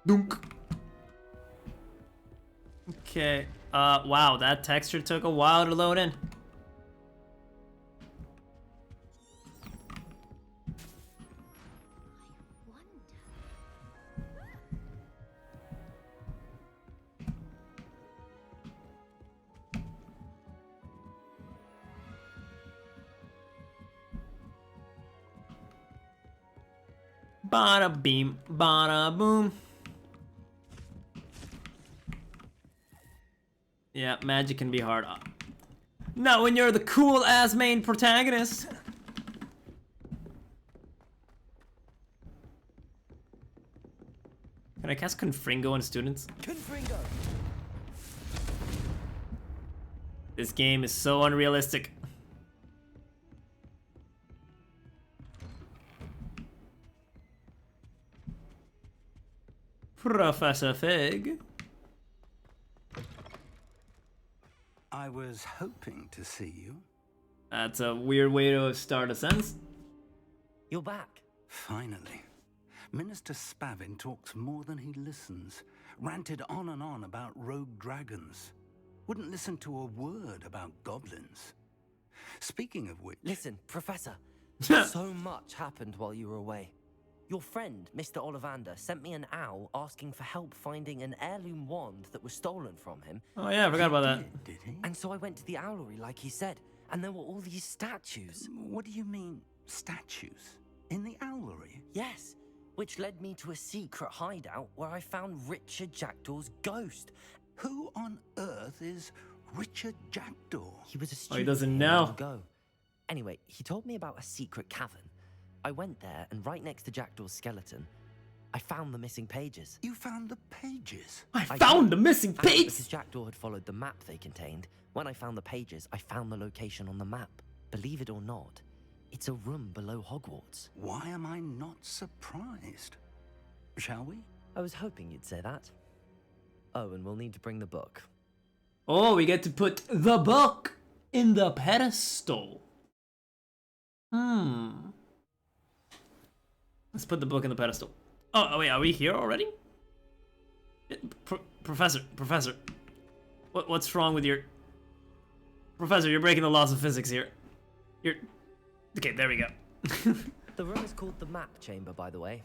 Dunk. Okay. Wow, that texture took a while to load in. Bada beam, bada boom. Yeah, magic can be hard. Not when you're the cool ass main protagonist. Can I cast Confringo on students? Confringo. This game is so unrealistic. Professor Fig. I was hoping to see you. That's a weird way to start a sentence. You're back. Finally. Minister Spavin talks more than he listens. Ranted on and on about rogue dragons. Wouldn't listen to a word about goblins. Speaking of which... Listen, Professor. So much happened while you were away. Your friend, Mr. Ollivander, sent me an owl asking for help finding an heirloom wand that was stolen from him. Oh yeah, I forgot about that. Did he? And so I went to the owlery like he said, and there were all these statues. What do you mean, statues? In the owlery? Yes, which led me to a secret hideout where I found Richard Jackdaw's ghost. Who on earth is Richard Jackdaw? He was a student doesn't here know. long ago. Anyway, he told me about a secret cavern. I went there, and right next to Jackdaw's skeleton, I found the missing pages. You found the pages? I found the missing And because pages! Jackdaw had followed the map they contained, when I found the pages, I found the location on the map. Believe it or not, it's a room below Hogwarts. Why am I not surprised? Shall we? I was hoping you'd say that. Oh, and we'll need to bring the book. Oh, we get to put the book in the pedestal. Let's put the book in the pedestal. Oh wait, are we here already? Professor. What's wrong with your... Professor, you're breaking the laws of physics here. You're... Okay, there we go. The room is called the Map Chamber, by the way.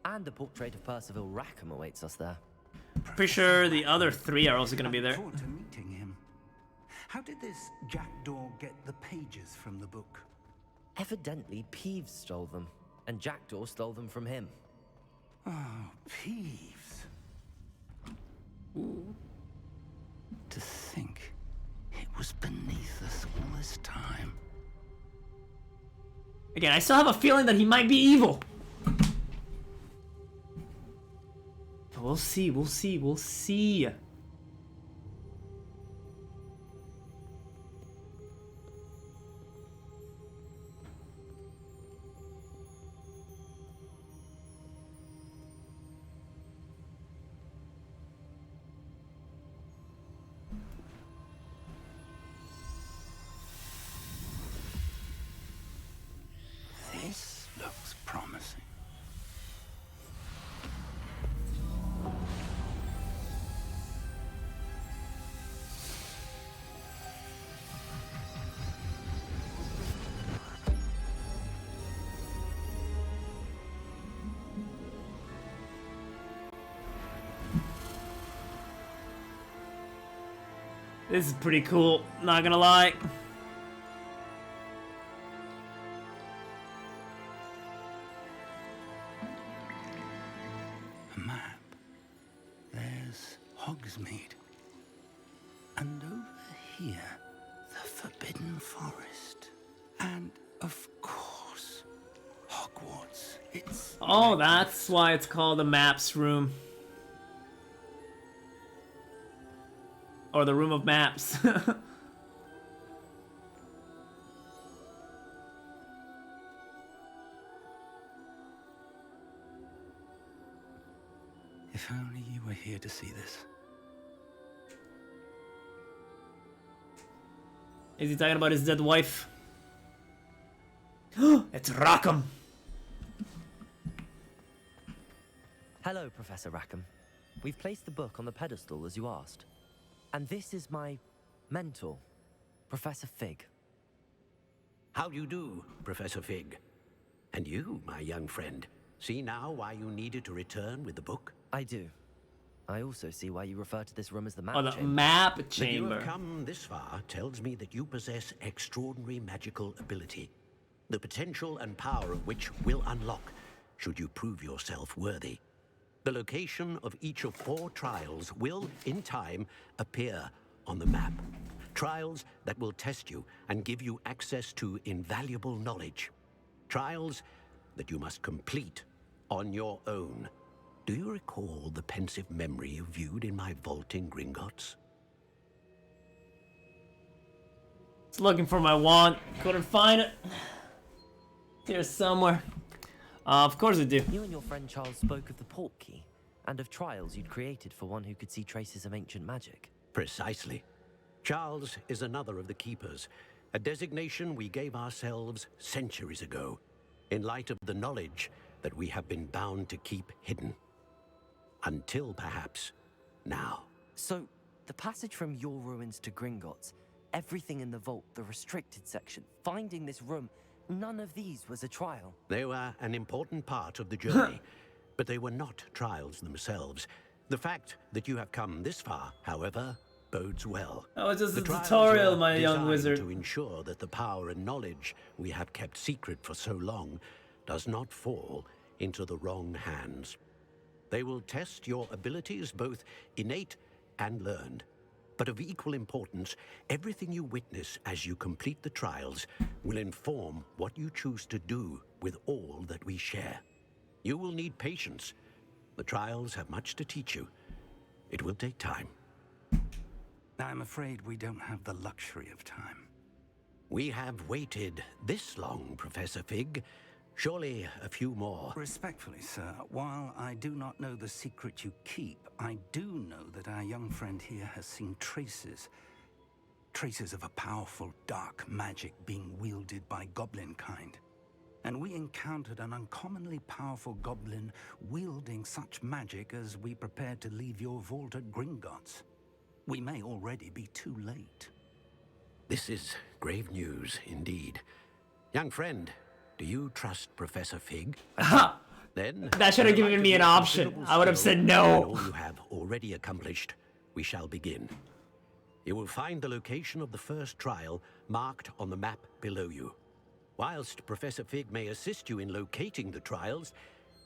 And a portrait of Percival Rackham awaits us there. Pretty sure the other three are also going to be there. I look forward to meeting him. How did this Jackdaw get the pages from the book? Evidently, Peeves stole them, and Jackdaw stole them from him. Oh, Peeves. Ooh. To think it was beneath us all this time. Again, I still have a feeling that he might be evil. But we'll see. This looks promising. This is pretty cool, not gonna lie. A map. There's Hogsmeade. And over here, the Forbidden Forest. And, of course, Hogwarts. It's... Oh, that's why it's called the maps room. Or the room of maps. If only you were here to see this. Is he talking about his dead wife? It's Rackham. Hello, Professor Rackham. We've placed the book on the pedestal as you asked. And this is my mentor, Professor Fig. How do you do, Professor Fig? And you, my young friend, see now why you needed to return with the book? I do. I also see why you refer to this room as the map Oh, the chamber. map That you chamber. have come this far tells me that you possess extraordinary magical ability, the potential and power of which will unlock should you prove yourself worthy. The location of each of 4 trials will, in time, appear on the map. Trials that will test you and give you access to invaluable knowledge. Trials that you must complete on your own. Do you recall the pensive memory you viewed in my vault in Gringotts? It's looking for my wand. Couldn't find it. Here somewhere. Of course I do. You and your friend Charles spoke of the port key, and of trials you'd created for one who could see traces of ancient magic. Precisely. Charles is another of the Keepers, a designation we gave ourselves centuries ago, in light of the knowledge that we have been bound to keep hidden. Until perhaps now. So, the passage from your ruins to Gringotts, everything in the vault, the restricted section, finding this room, none of these was a trial. They were an important part of the journey, but they were not trials themselves. The fact that you have come this far, however, bodes well. That was just The a trials tutorial, were my young designed wizard. to ensure that the power and knowledge we have kept secret for so long does not fall into the wrong hands. They will test your abilities, both innate and learned. But of equal importance, everything you witness as you complete the trials will inform what you choose to do with all that we share. You will need patience. The trials have much to teach you. It will take time. I'm afraid we don't have the luxury of time. We have waited this long, Professor Fig. Surely a few more. Respectfully, sir, while I do not know the secret you keep, I do know that our young friend here has seen traces. Traces of a powerful dark magic being wielded by goblin kind. And we encountered an uncommonly powerful goblin wielding such magic as we prepared to leave your vault at Gringotts. We may already be too late. This is grave news indeed. Young friend, do you trust Professor Fig? Then That should have given me an option. I would have said no. All you have already accomplished, we shall begin. You will find the location of the first trial marked on the map below you. Whilst Professor Fig may assist you in locating the trials,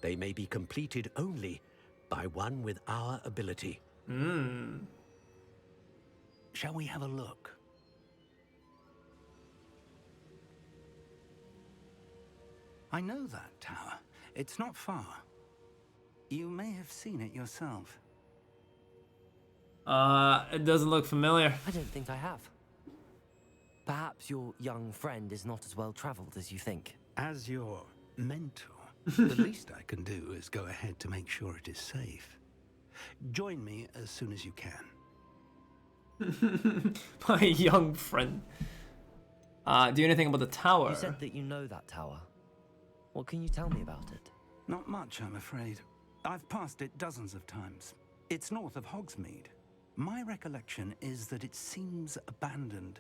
they may be completed only by one with our ability. Shall we have a look? I know that tower. It's not far. You may have seen it yourself. It doesn't look familiar. I don't think I have. Perhaps your young friend is not as well traveled as you think. As your mentor, the least I can do is go ahead to make sure it is safe. Join me as soon as you can. My young friend. Do anything about the tower? You said that you know that tower. What can you tell me about it? Not much, I'm afraid. I've passed it dozens of times. It's north of Hogsmeade. My recollection is that it seems abandoned.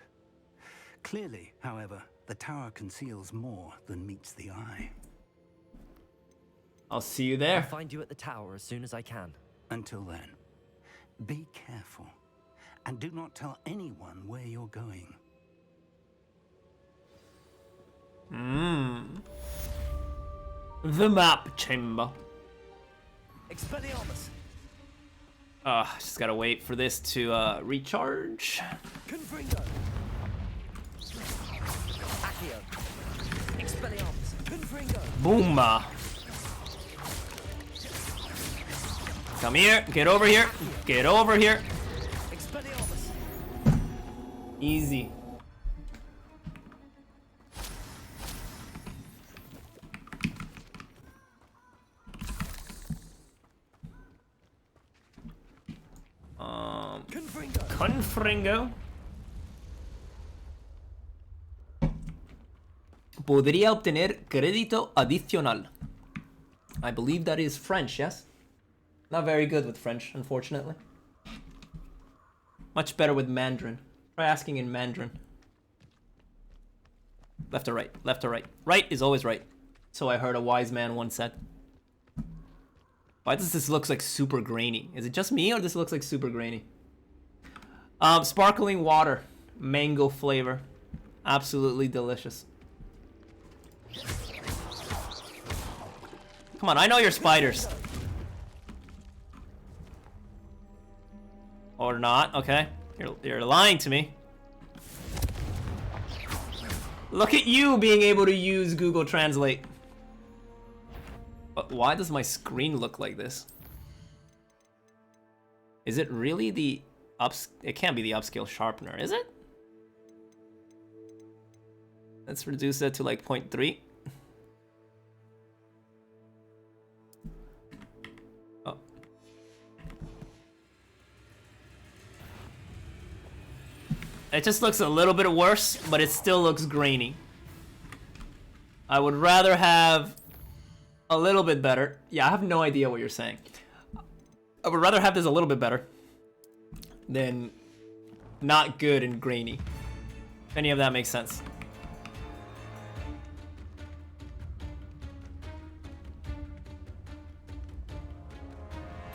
Clearly, however, the tower conceals more than meets the eye. I'll see you I'll there. find you at the tower as soon as I can. Until then, be careful. And do not tell anyone where you're going. The map chamber. Expelliarmus! Just gotta wait for this to recharge. Confringo! Accio! Expelliarmus! Confringo! Boom. Come here. Get over here. Get over here. Expelliarmus! Easy. Confringo! Confringo. Podría obtener crédito adicional. I believe that is French, yes? Not very good with French, unfortunately. Much better with Mandarin. Try asking in Mandarin. Left or right? Left or right? Right is always right. So I heard a wise man once said. Why does this look like super grainy? Is it just me or this looks like super grainy? Sparkling water. Mango flavor. Absolutely delicious. Come on, I know you're spiders. Or not, okay. You're lying to me. Look at you being able to use Google Translate. But why does my screen look like this? Is it really the it can't be the upscale sharpener, is it? Let's reduce that to like 0.3. Oh. It just looks a little bit worse, but it still looks grainy. I would rather have a little bit better. Yeah, I have no idea what you're saying. I would rather have this a little bit better than not good and grainy. If any of that makes sense.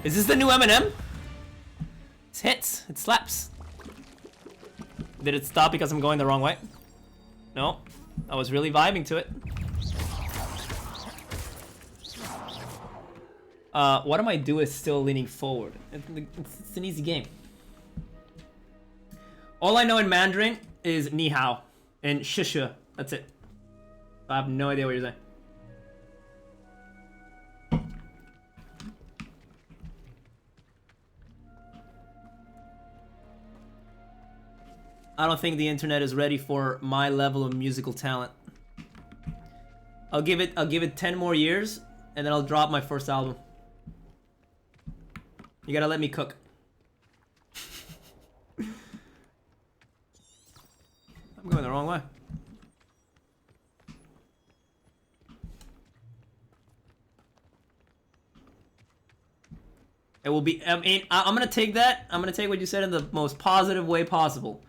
Is this the new Eminem? It hits. It slaps. Did it stop because I'm going the wrong way? No. I was really vibing to it. What am I doing still leaning forward? It's an easy game. All I know in Mandarin is ni hao and shisha. That's it. I have no idea what you're saying. I don't think the internet is ready for my level of musical talent. I'll give it 10 more years and then I'll drop my first album. You gotta let me cook. I'm going the wrong way. It will be, I mean, I'm gonna take that. I'm gonna take what you said in the most positive way possible.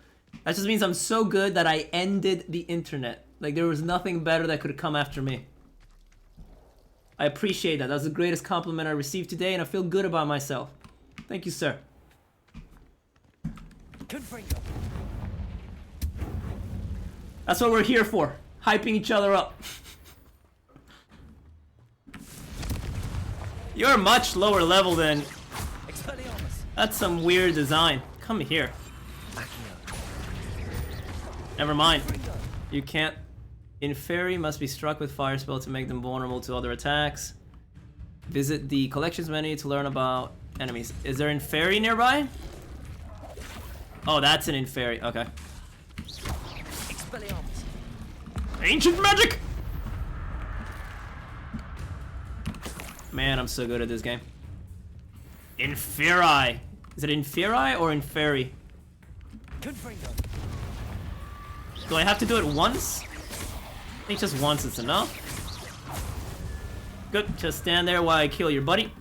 That just means I'm so good that I ended the internet. Like there was nothing better that could come after me. I appreciate that. That's the greatest compliment I received today and I feel good about myself. Thank you, sir. That's what we're here for. Hyping each other up. You're much lower level than... That's some weird design. Come here. Never mind. You can't... Inferi must be struck with fire spell to make them vulnerable to other attacks. Visit the collections menu to learn about enemies. Is there Inferi nearby? Oh, that's an Inferi. Okay. Ancient magic! Man, I'm so good at this game. Inferi. Is it Inferi or Inferi? Do I have to do it once? I think just once is enough. Good, just stand there while I kill your buddy.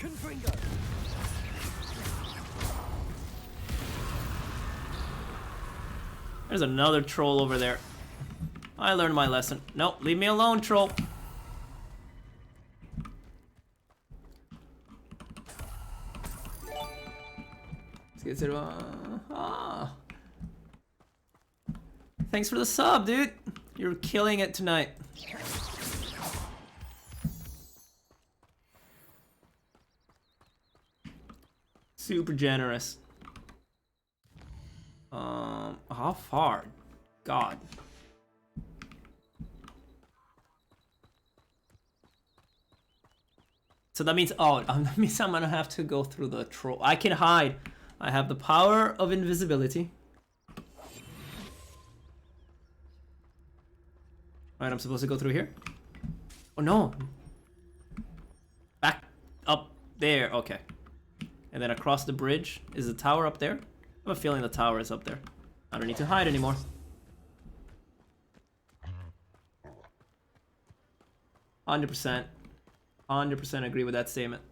There's another troll over there. I learned my lesson. Nope, leave me alone, troll. Let's get to Thanks for the sub, dude. You're killing it tonight. Super generous. How far? God. So that means, that means I'm gonna have to go through the troll. I can hide. I have the power of invisibility. Alright, I'm supposed to go through here? Oh no! Back up there, okay. And then across the bridge. Is the tower up there? I have a feeling the tower is up there. I don't need to hide anymore. 100%. 100% agree with that statement.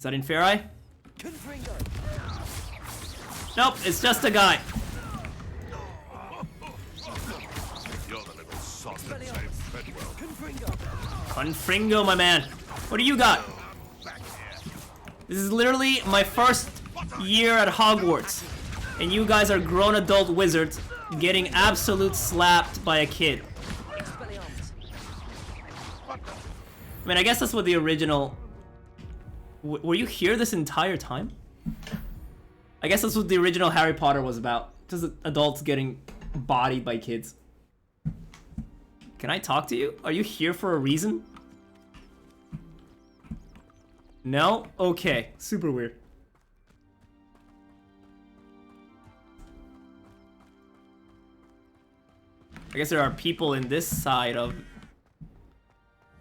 that Inferi? Confringo. Nope, it's just a guy. You're the little sod that saved Fedwell. Confringo. Confringo, my man. What do you got? This is literally my first year at Hogwarts. And you guys are grown adult wizards getting absolute slapped by a kid. I mean, I guess that's what the original... were you here this entire time? I guess that's what the original Harry Potter was about. Just adults getting bodied by kids. Can I talk to you? Are you here for a reason? No? Okay. Super weird. I guess there are people in this side of...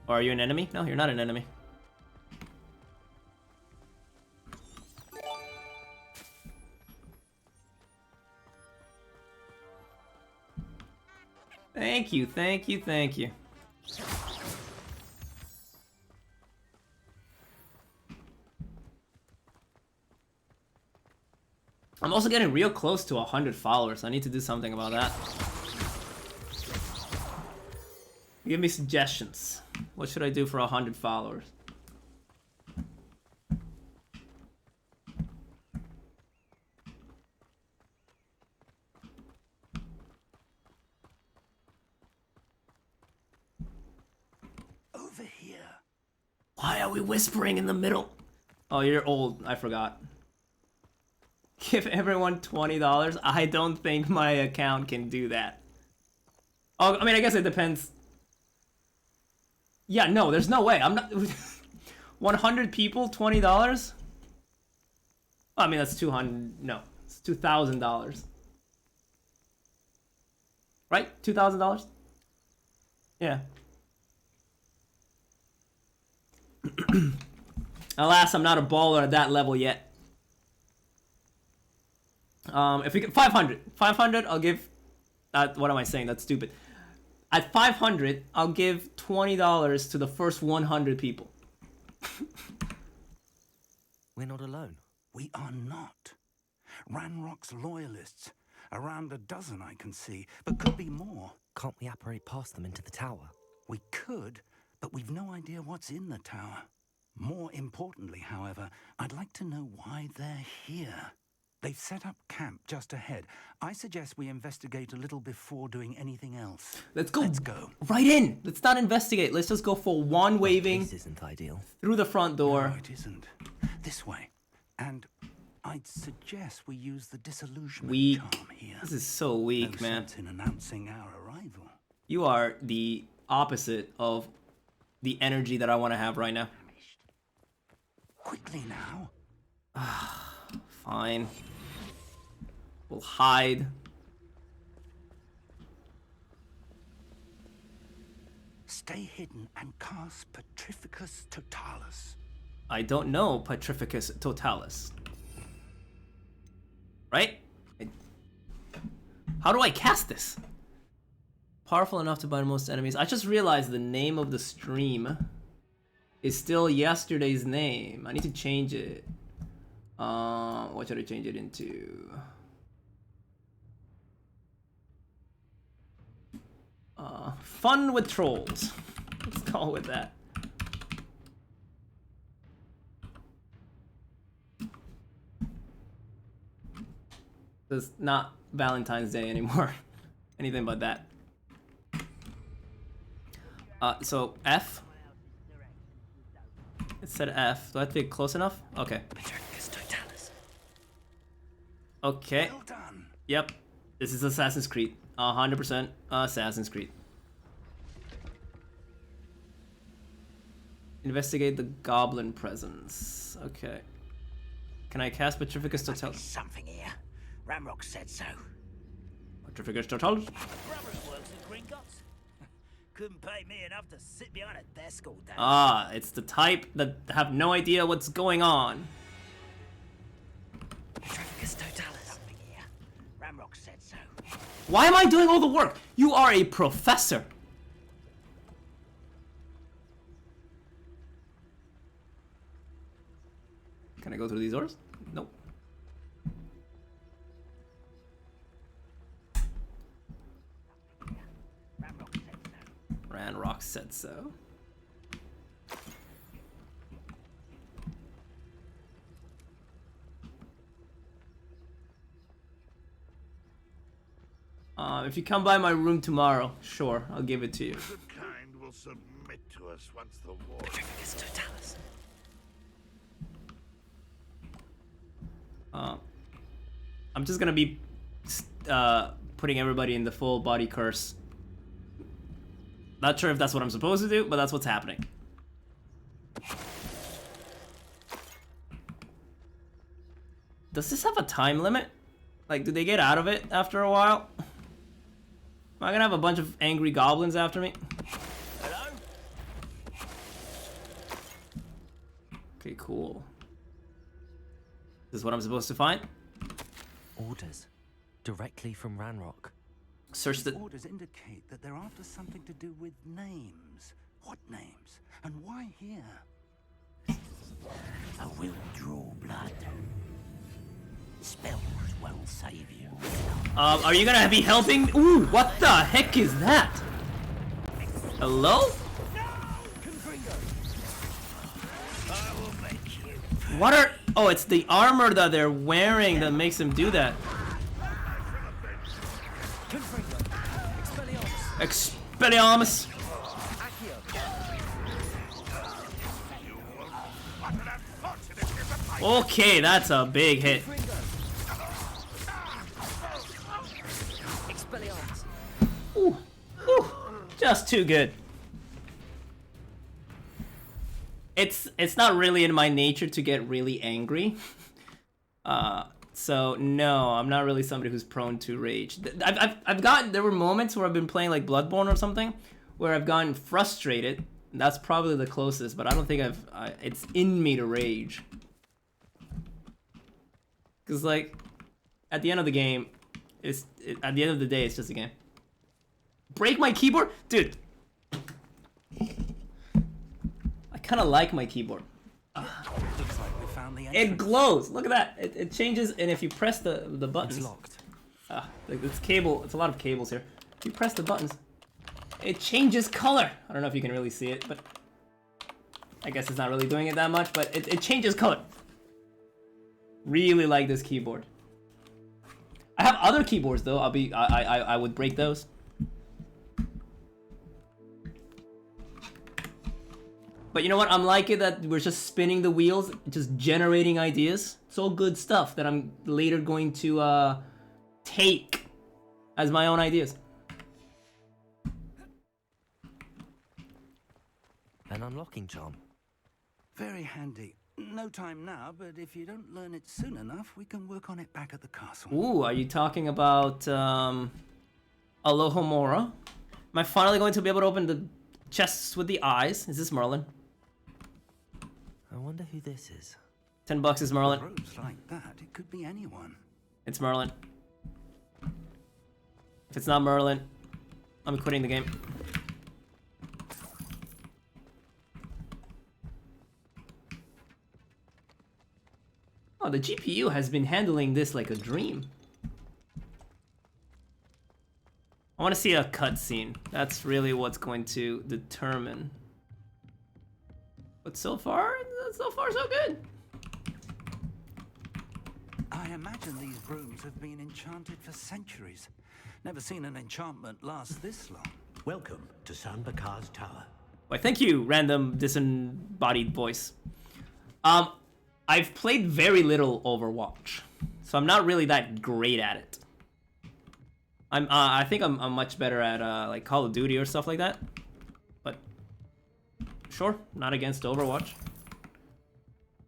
Or are you an enemy? No, you're not an enemy. Thank you, thank you, thank you. I'm also getting real close to 100 followers. I need to do something about that. Give me suggestions. What should I do for 100 followers? Over here. Why are we whispering in the middle? Oh, you're old. I forgot. Give everyone $20. I don't think my account can do that. Oh, I mean, I guess it depends. Yeah, no, there's no way. I'm not... 100 people, $20? I mean, that's 200... No, it's $2,000. Right? $2,000? Yeah. Alas, I'm not a baller at that level yet. If we get 500, I'll give. What am I saying? That's stupid. At 500, I'll give $20 to the first 100 people. We're not alone. We are not. Ranrock's loyalists. Around a dozen I can see, but could be more. Can't we apparate past them into the tower? We could, but we've no idea what's in the tower. More importantly, however, I'd like to know why they're here. They've set up camp just ahead. I suggest we investigate a little before doing anything else. Let's go. Let's go. Right in. Let's not investigate. Let's just go for one waving This isn't ideal. through the front door. No, it isn't. This way. And I'd suggest we use the disillusionment Weak. charm here. This is so weak, No man. sense in announcing our arrival. You are the opposite of the energy that I want to have right now. Quickly now. Fine. We'll hide. Stay hidden and cast Petrificus Totalis. I don't know Petrificus Totalis. Right? How do I cast this? Powerful enough to bind most enemies. I just realized the name of the stream is still yesterday's name. I need to change it. What should I change it into? Fun with trolls. Let's call it with that. It's not Valentine's Day anymore. Anything but that. So F. It said F. Do I have to be close enough? Okay. Okay. Well done. Yep. This is Assassin's Creed. 100% Assassin's Creed. Investigate the goblin presence. Okay. Can I cast Petrificus Totalis? Something here. Ramrock said so. Petrificus Totalis? Brothers works in Gringotts. Couldn't pay me enough to sit behind a desk all day. Ah, it's the type that have no idea what's going on. Petrificus Totalis. Something here. Ramrock said so. Why am I doing all the work? You are a professor. Can I go through these doors? Nope. Ranrock said so. If you come by my room tomorrow, sure, I'll give it to you. The kind will submit to us once the war It's Totalis. I'm just gonna be putting everybody in the full body curse. Not sure if that's what I'm supposed to do, but that's what's happening. Does this have a time limit? Like, do they get out of it after a while? Am I gonna have a bunch of angry goblins after me? Hello? Okay, cool. This is what I'm supposed to find? Orders. Directly from Ranrock. Search the... Orders indicate that they're after something to do with names. What names? And why here? I will draw blood. Spells won't save you. Are you gonna be helping? Ooh, what the heck is that? Hello? I will make you. What are... Oh, it's the armor that they're wearing that makes them do that. Expelliarmus. Okay, that's a big hit. Ooh, ooh, just too good. It's not really in my nature to get really angry. So no, I'm not really somebody who's prone to rage. There were moments where I've been playing like Bloodborne or something, where I've gotten frustrated. That's probably the closest, but I don't think it's in me to rage. Cause like, at the end of the game, at the end of the day, it's just a game. Break my keyboard, dude. I kind of like my keyboard. Looks like we found the It entrance. glows. Look at that. It changes, and if you press the buttons, It's locked. like it's cable. It's a lot of cables here. If you press the buttons, it changes color. I don't know if you can really see it, but I guess it's not really doing it that much. But it changes color. Really like this keyboard. I have other keyboards though. I would break those. But you know what? I'm liking that we're just spinning the wheels, just generating ideas. It's all good stuff that I'm later going to take as my own ideas. An unlocking charm. Very handy. No time now, but if you don't learn it soon enough, we can work on it back at the castle. Ooh, are you talking about Alohomora? Am I finally going to be able to open the chests with the eyes? Is this Merlin? I wonder who this is. $10 is Merlin. Robes like that, it could be anyone. It's Merlin. If it's not Merlin, I'm quitting the game. Oh, the GPU has been handling this like a dream. I want to see a cutscene. That's really what's going to determine. But so far so good. I imagine these rooms have been enchanted for centuries. Never seen an enchantment last this long. Welcome to San Bakar's tower. Why, thank you, random disembodied voice. I've played very little Overwatch, so I'm not really that great at it. I think I'm much better at like Call of Duty or stuff like that. But sure, not against Overwatch.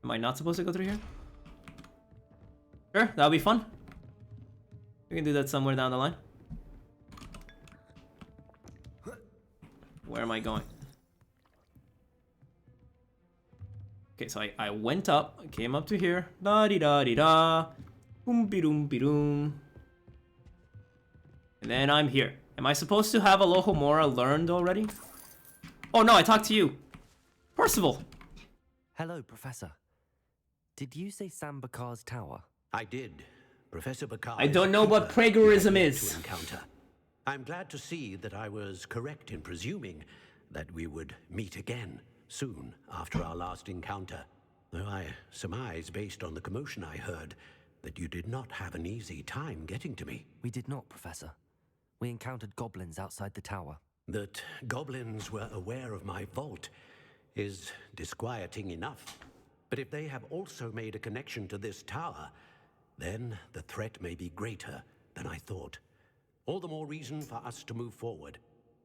Am I not supposed to go through here? Sure, that'll be fun. We can do that somewhere down the line. Where am I going? Okay, so I went up, I came up to here. Da-di-da-di-da. Boom-be-doom-be-doom. And then I'm here. Am I supposed to have Alohomora learned already? Oh no, I talked to you. Percival. Hello, Professor. Did you say Sam Bakar's tower? I did. Professor Bakar. I don't know what plagiarism is. To encounter. I'm glad to see that I was correct in presuming that we would meet again soon after our last encounter. Though I surmise, based on the commotion I heard, that you did not have an easy time getting to me. We did not, Professor. We encountered goblins outside the tower. That goblins were aware of my vault is disquieting enough. But if they have also made a connection to this tower, then the threat may be greater than I thought. All the more reason for us to move forward.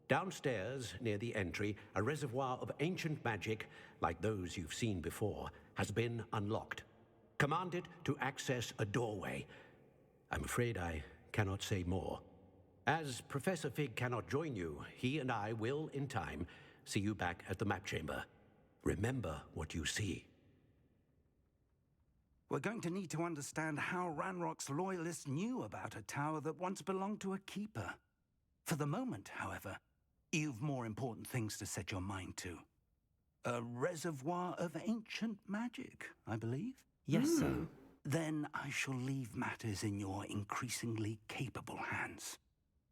Downstairs, near the entry, a reservoir of ancient magic, like those you've seen before, has been unlocked. Commanded to access a doorway. I'm afraid I cannot say more. As Professor Fig cannot join you, he and I will, in time, see you back at the map chamber. Remember what you see. We're going to need to understand how Ranrock's loyalists knew about a tower that once belonged to a keeper. For the moment, however, you've more important things to set your mind to. A reservoir of ancient magic, I believe? Yes, sir. Then I shall leave matters in your increasingly capable hands.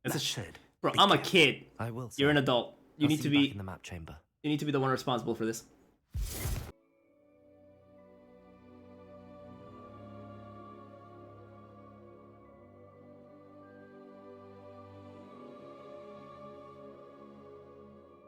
That's That a said, Bro, be I'm a careful. kid. I will, sir. You're an adult. You I'll need see to you back be. in the map chamber. You need to be the one responsible for this.